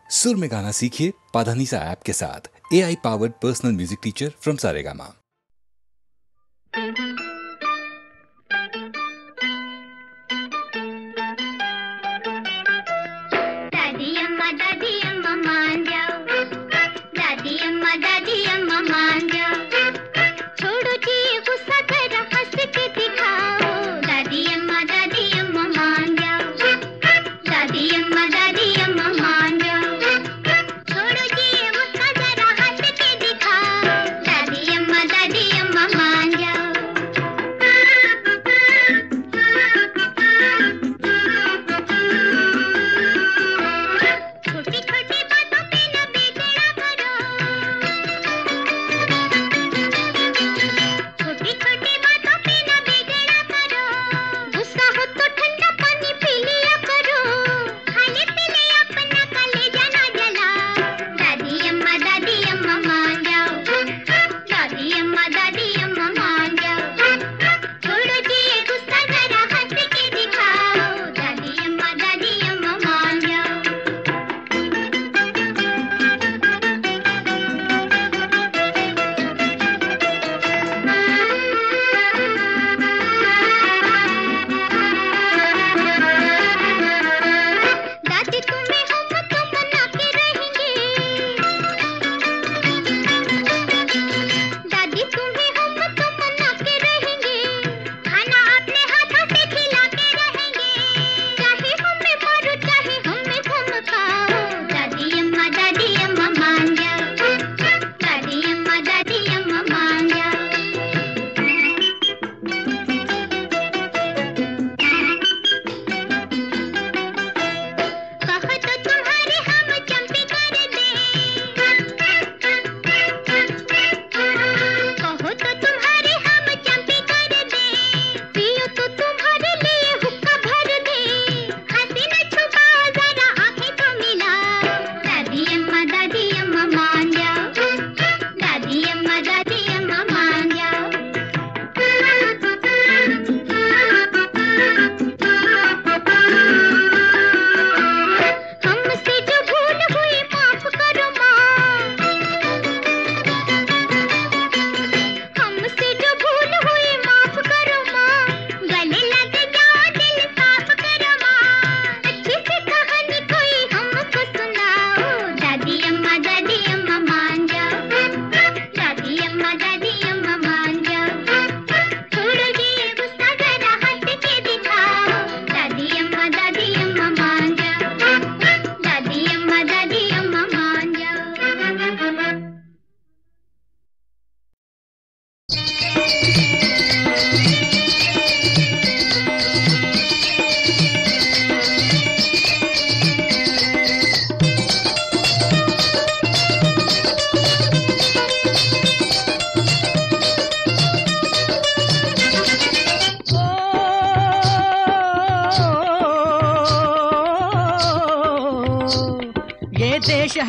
सुर में गाना सीखिए पाधानीसा ऐप के साथ। AI powered personal music teacher from Saregama.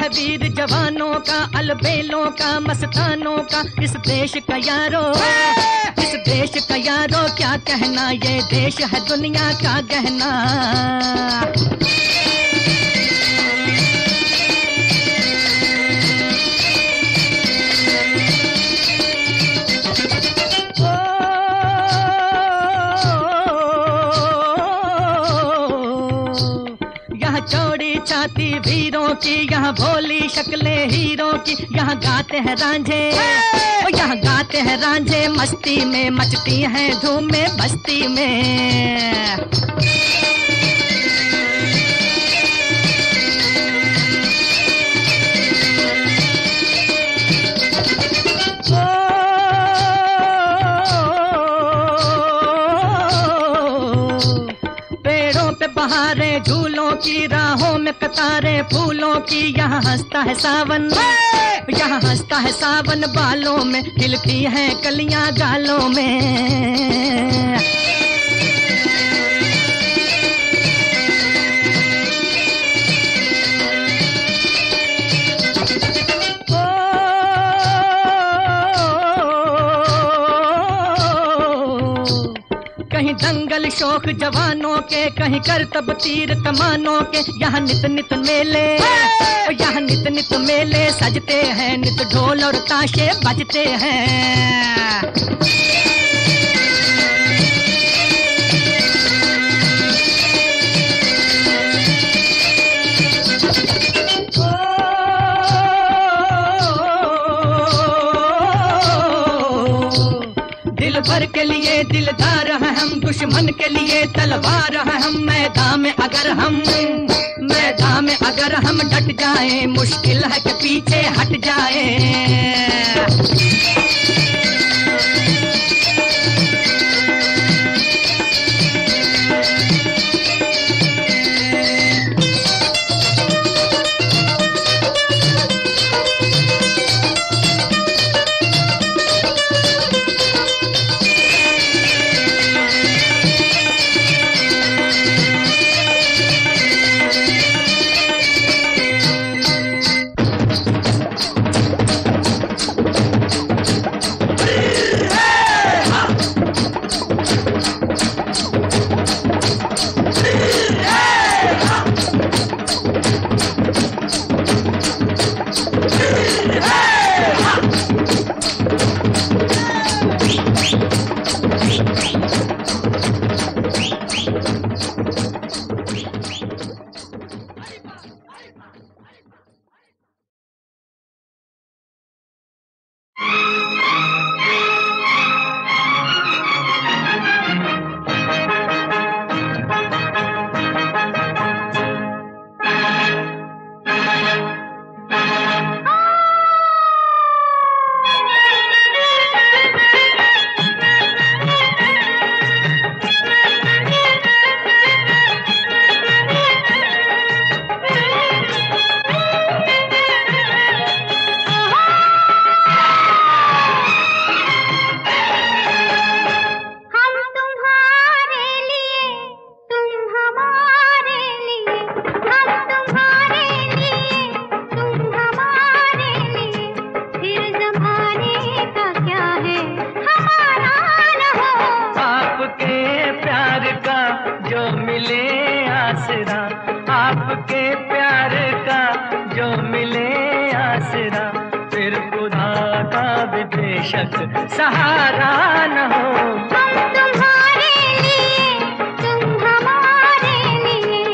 वीर जवानों का, अलबेलों का, मस्तानों का, इस देश का यारो, इस देश का यारो क्या कहना, ये देश है दुनिया का गहना। छाती वीरों की, यहाँ भोली शक्लें हीरों की, यहाँ गाते हैं रांझे, यहाँ गाते हैं रांझे, मस्ती में मचती हैं धूमें बस्ती में। बहारें झूलों की, राहों में कतारें फूलों की, यहाँ हंसता है सावन, यहाँ हंसता है सावन, बालों में खिलती हैं कलियां गालों में। कहीं दंगल शौक जवानों के, कहीं करतब तीर कमानों के, यहाँ नित नित मेले, नित मेले सजते हैं, नित ढोल और ताशे बजते हैं। दिल भर के लिए दिलदार हैं हम, दुश्मन के लिए तलवार हैं हम। मैदान में अगर हम डट जाएं, मुश्किल है कि पीछे हट जाएं। सहारा न हो। हम तुम्हारे लिए, तुम हमारे लिए।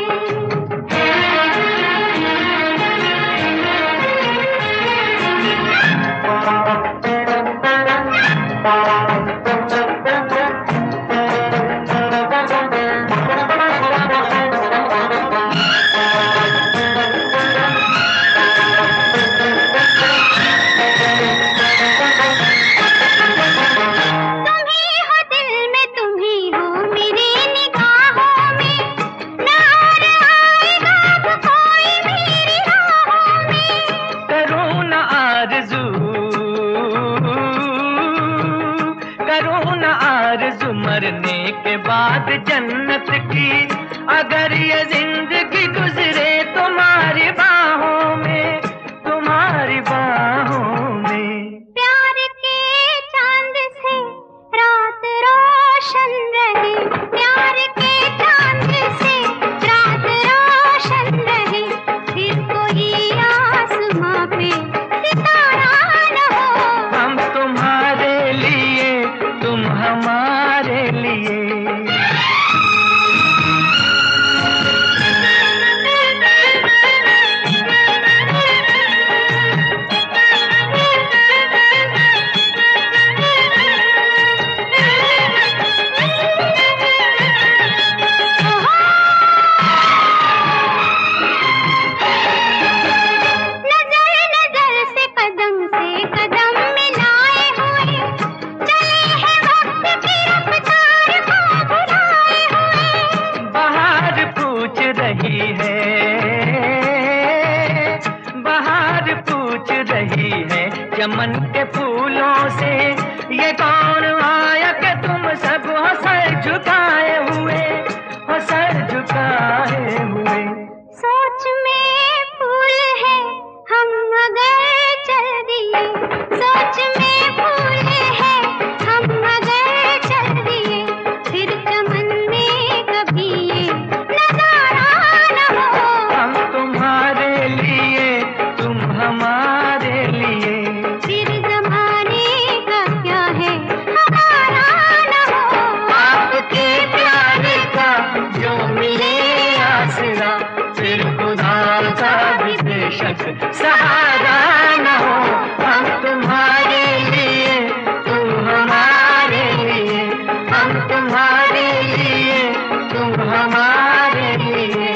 मरने के बाद जन्नत की, अगर ये जिंदगी गुजरे तुम्हारी बाहों में, तुम्हारी बाहों में। प्यार के चांद से रात रोशन रहे, प्यार के चांद से रात रोशन रहे, फिर कोई आसमां पे सितारा न हो। हम तुम्हारे लिए, तुम हमारे लिए। चमन के फूलों से ये कौन आया कि तुम सब हो सर झुकाए हुए, हो सर झुकाए हुए। सोच में फूल है हम अगर चल दिए, सोच में फूल है हम अगर चल दिए, फिर चमन में कभी ये नजारा न हो। हम तुम्हारे लिए, तुम भी बेशक सहारा न हो, हम तुम्हारे लिए तुम हमारे लिए, हम तुम्हारे लिए तुम हमारे लिए।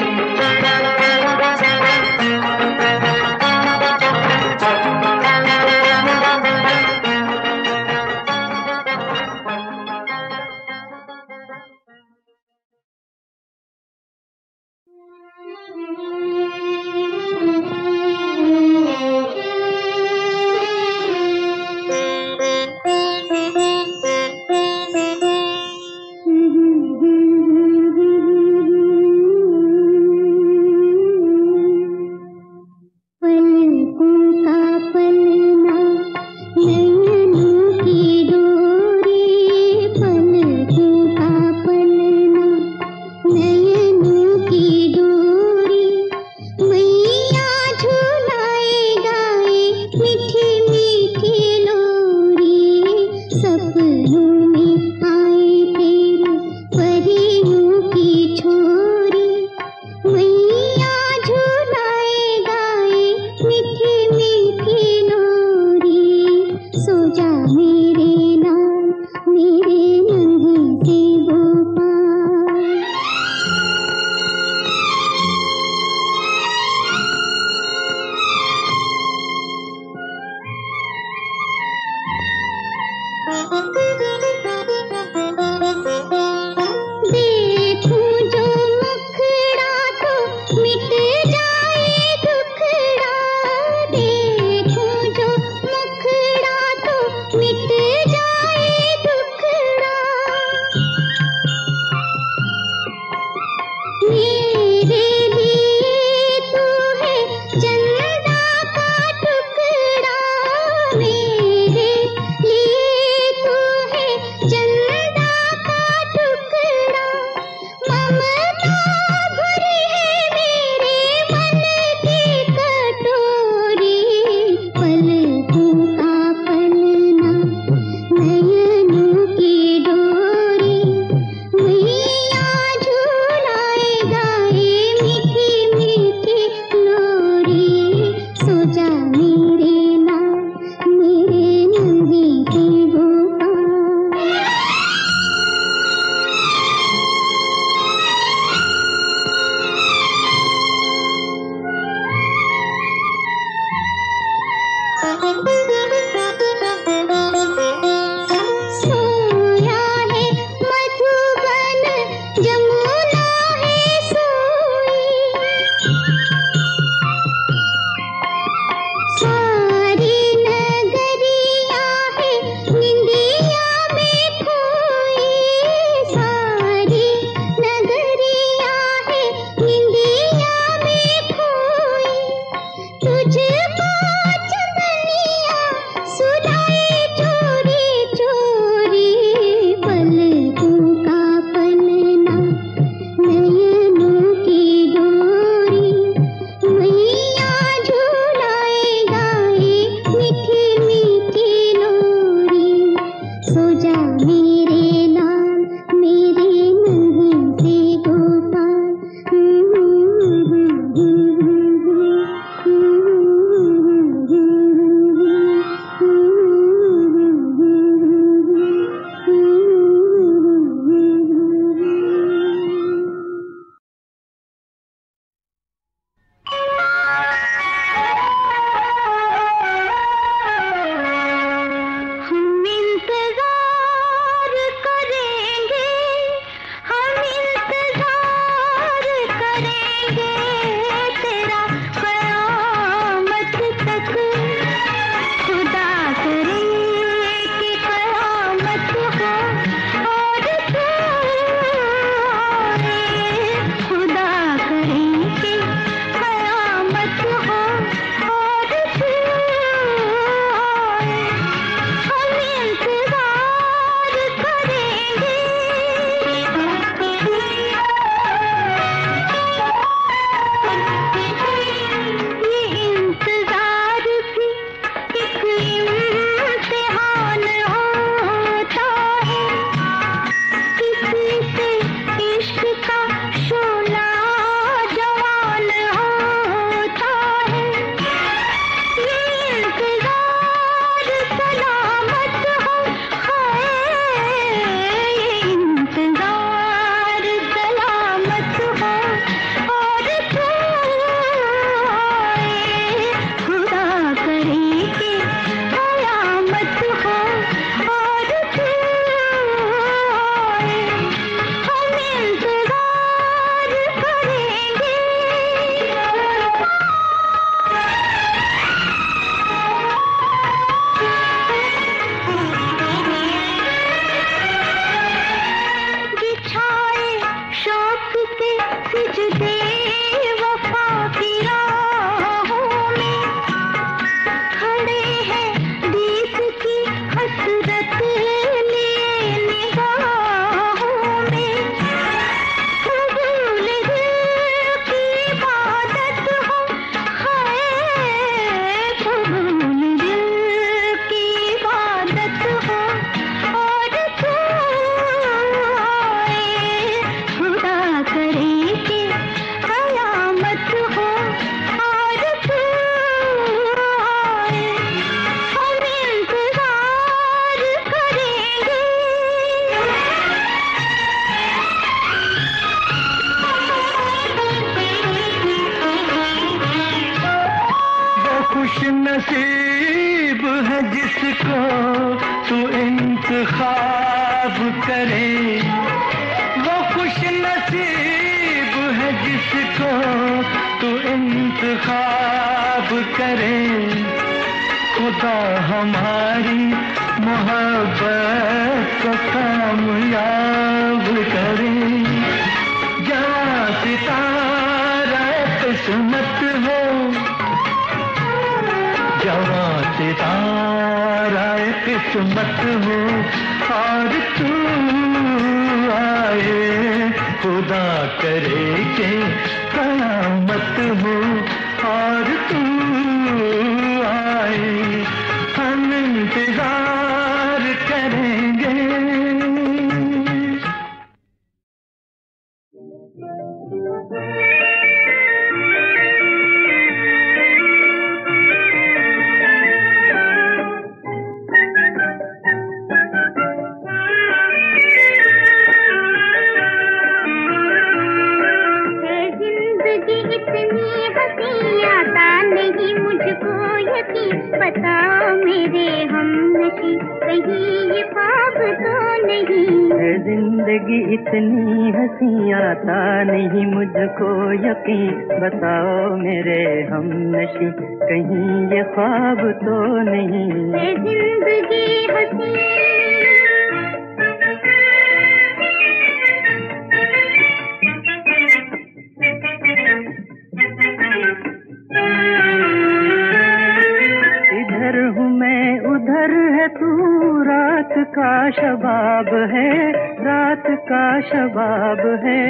खुश नसीब है जिसको तू इंतखाब करे, वो खुश नसीब है जिसको तू इंतखाब करे। खुदा हमारी मोहब्बत को कामयाब करे। जवां सितारा किस्मत हो, जवां सितारा किस्मत हो, और तू आए खुदा करे के कयामत हो, और तू आए हम इंतजार करेंगे। बताओ मेरे हमनशी कहीं ये ख्वाब तो नहीं है। जिंदगी इतनी हंसी आता नहीं मुझको यकीन, बताओ मेरे हमनशी कहीं ये ख्वाब तो नहीं है। जिंदगी हंसी उधर है तू, रात का शबाब है, रात का शबाब है।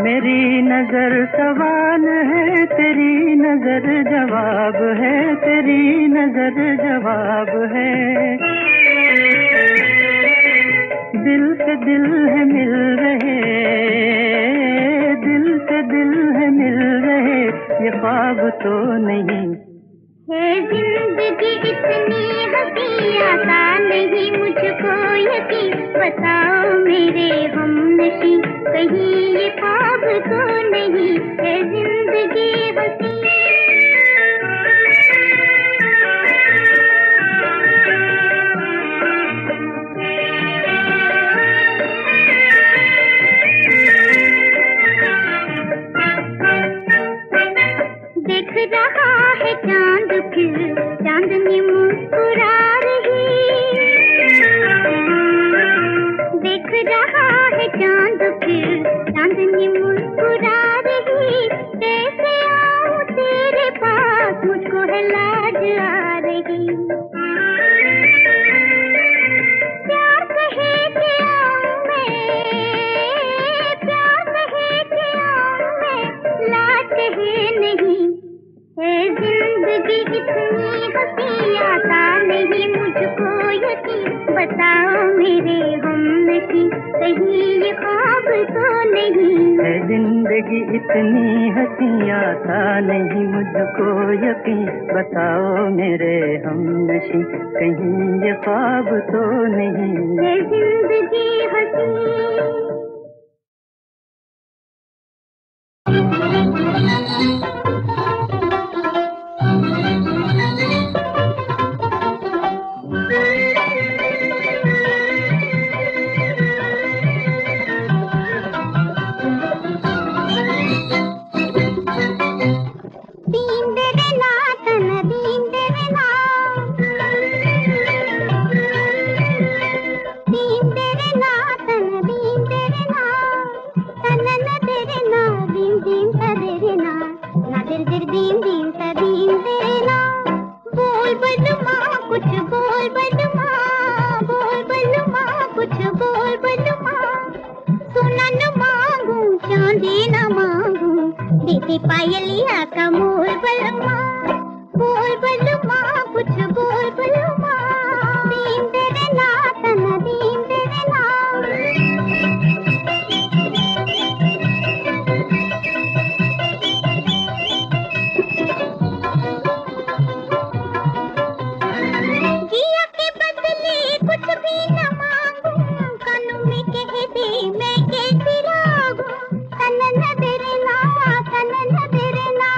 मेरी नजर सवाल है, तेरी नजर जवाब है, तेरी नजर जवाब है। दिल से दिल है मिल रहे, दिल से दिल है मिल रहे, ये ख्वाब तो नहीं है। जिंदगी इतनी हंसी आता नहीं मुझको यकीन, बताओ मेरे हमनशी कहीं ये ख्वाब तो नहीं है। जिंदगी हंसी देख रहा है चांद फिर चांदनी मुस्कुरा रही, देख रहा है चांद फिर चांदनी मुस्कुरा रही। कैसे आऊं तेरे पास मुझको है लाज आ रही। प्यार कहे के आऊं मैं, प्यार कहे के आऊं मैं, लाज कहे नहीं है। जिंदगी इतनी हंसी आता नहीं मुझको यकीन, बताओ मेरे हमनशी कहीं ये ख्वाब तो नहीं है। जिंदगी इतनी हंसी आता नहीं मुझको यकीन, बताओ मेरे हमनशी कहीं ये ख्वाब तो नहीं है। जिंदगी हंसी पायलिया का मोर बलमा, बोल बलमा कुछ बोल बलमा। दीन तेरे ना तना दीन तेरे ना, जिया के बदले कुछ भी न मांगू, कानों में कह दे मैं कैसी लागू। तन न तेरे ना, तन न तेरे ना,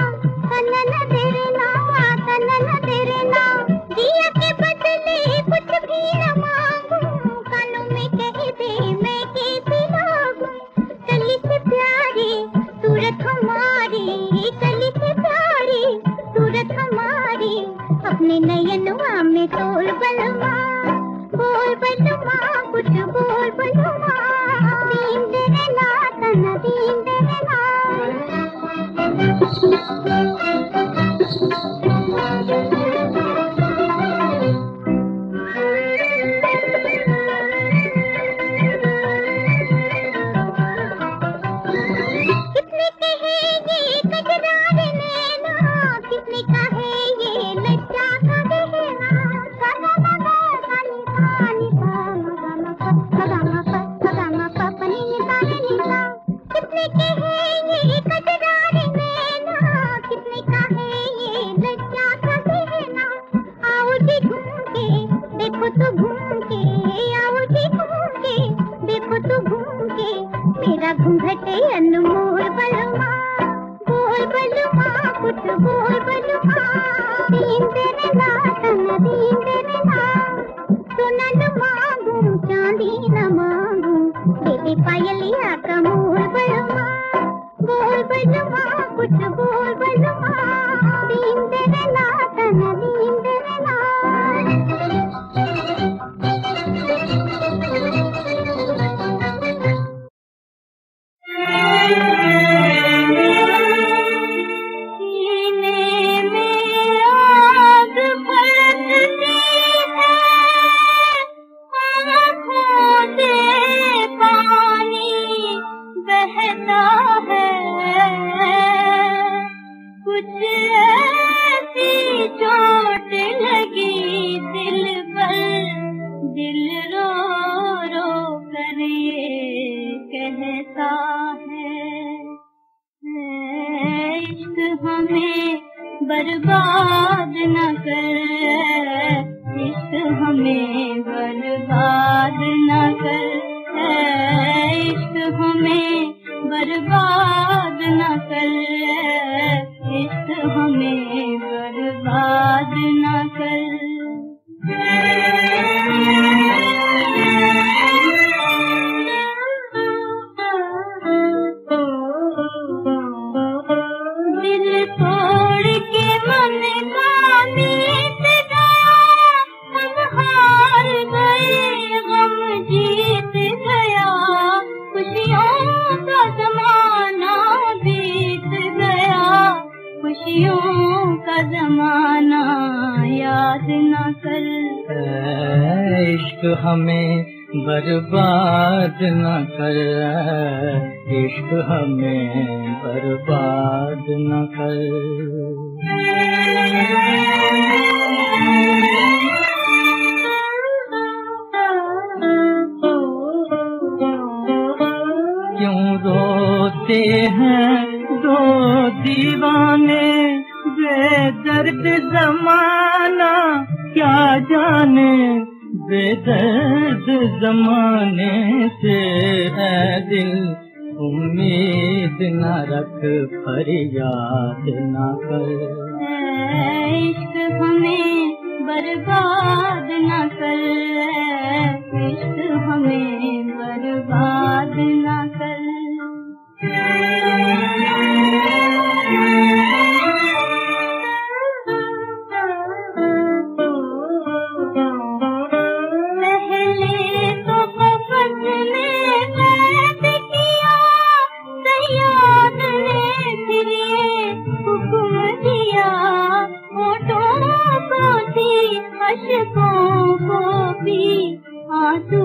बर्बाद न कर, इश्क हमें बर्बाद न कर। क्यों रोते हैं दो दीवाने, बेदर्द ज़माना क्या जाने, बेदर्द ज़माने से है दिल उम्मीद न रख, फरियाद न कर। इश्क हमें बर्बाद न कर, इश्क हमें बर्बाद न कर। आंसू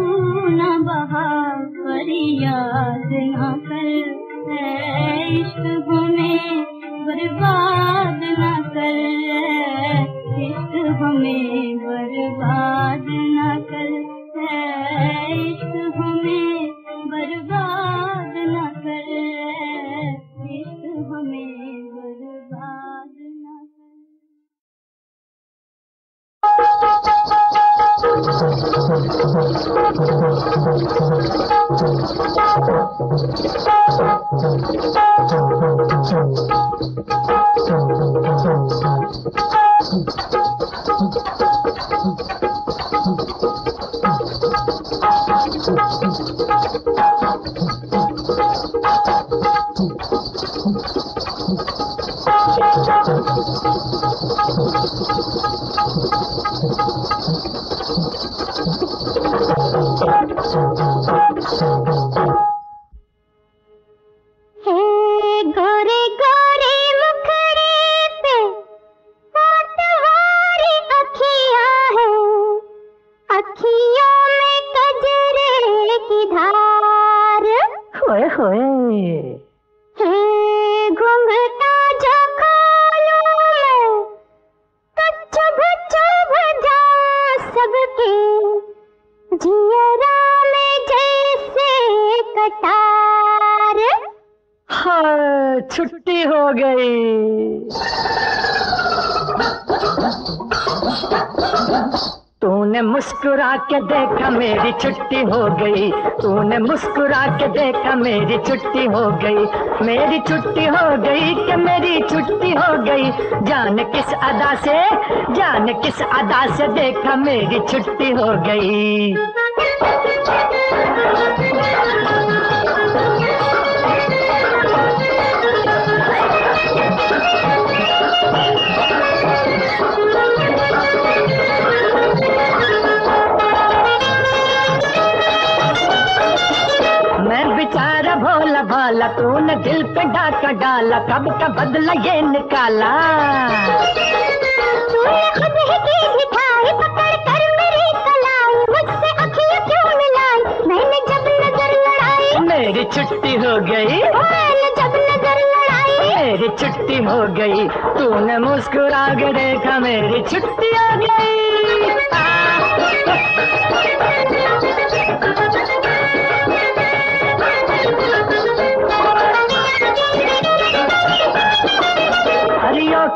न बहा, फरियाद न कर। इश्क हमें बर्बाद न कर, इश्क हमें बर्बाद न कर। इश्क हमें बर्बाद न कर, इश्क हमें बर्बाद न कर। गोरे गोरे तूने मुस्कुरा के देखा मेरी छुट्टी हो गई, तूने मुस्कुरा के देखा मेरी छुट्टी हो गई, मेरी छुट्टी हो गई कि मेरी छुट्टी हो गई। जान किस अदा से, जान किस अदा से देखा मेरी छुट्टी हो गई। बेचारा भोला भाला तूने दिल पे डाका डाला, कब का बदला ये निकाला। तूने खुद ही की मिठाई पकड़ कर मेरी कलाई, मुझसे अखियां क्यों मिलाई, मैंने जब नजर लड़ाई मेरी छुट्टी हो गई, मैंने जब नजर लड़ाई मेरी छुट्टी हो गई। तूने मुस्कुरा के देखा मेरी छुट्टी हो गई।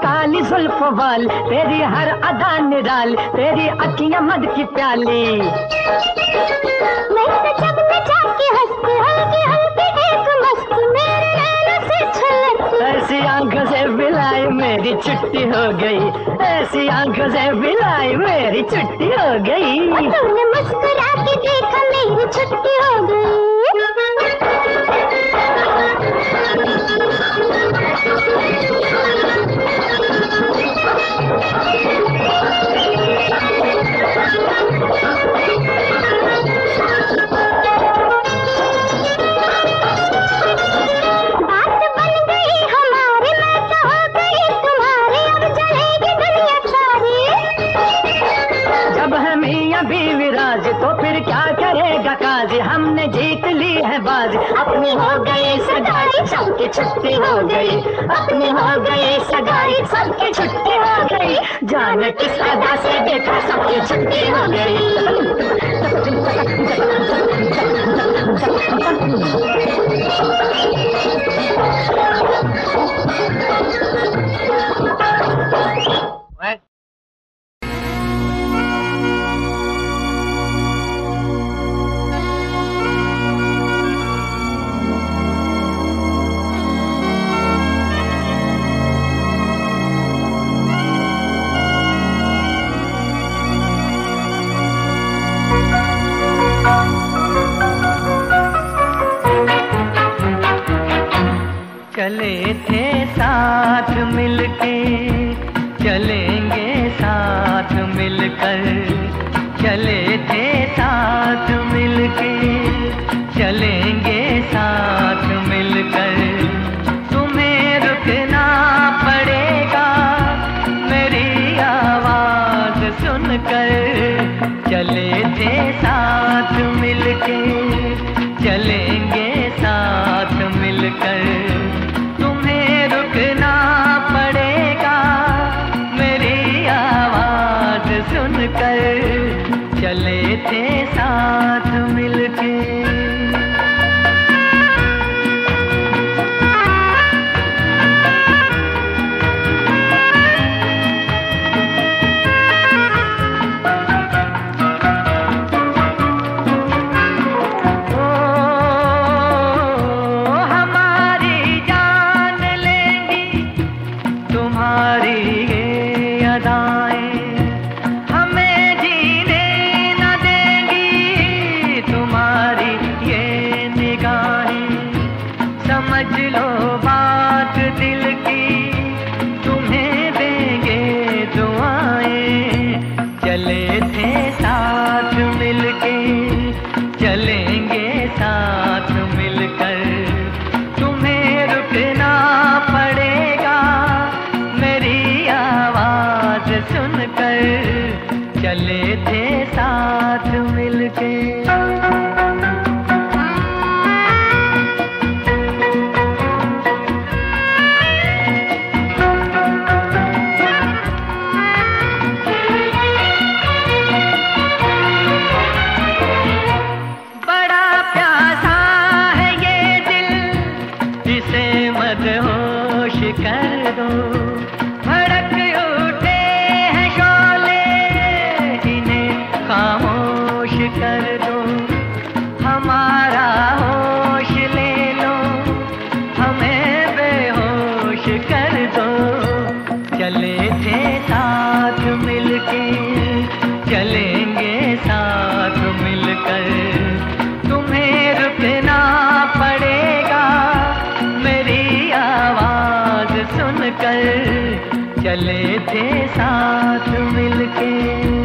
काली जुल्फ वाल तेरी हर अदा निराल, तेरी अखियां मद की प्याली। मैं तो जब मैं जाके हंसती हल्की हल्की एक मस्ती मेरे नैनों से छलकती, ऐसी आंखों से बिलाई मेरी छुट्टी हो गई, ऐसी आंखों से बिलाई मेरी छुट्टी हो गई। तूने मुस्कुरा के देखा मेरी छुट्टी हो गई। तो फिर क्या करेगा काजी, हमने जीत ली है बाजी। अपनी हो गई सगाई सबकी छुट्टी हो गई, अपनी हो गई सगाई सबकी छुट्टी हो गई। जाने किस अदा से देखा सबकी छुट्टी हो गई। चले थे साथ मिलके, चलेंगे साथ मिलकर, चले थे साथ मिलके, चलेंगे साथ मिलकर। तुम्हें रुकना पड़ेगा मेरी आवाज सुनकर, चले थे साथ मिलके, चलेंगे साथ मिलकर। रुकना पड़ेगा मेरी आवाज सुनकर, चले थे साथ मिलके। हमें जीने न देंगी तुम्हारी ये निगाहें, समझ लो बात दिल की तुम्हें देंगे दुआएं। चले थे साथ मिलके, चलेंगे साथ मिलकर। तुम्हें रुकना पड़ेगा मेरी आवाज सुनकर, चले थे साथ मिलके। बड़ा प्यासा है ये दिल, इसे मदहोश कर दो। चले थे साथ मिलके, चलेंगे साथ मिलकर, तुम्हें रुकना पड़ेगा मेरी आवाज सुनकर, चले थे साथ मिलके।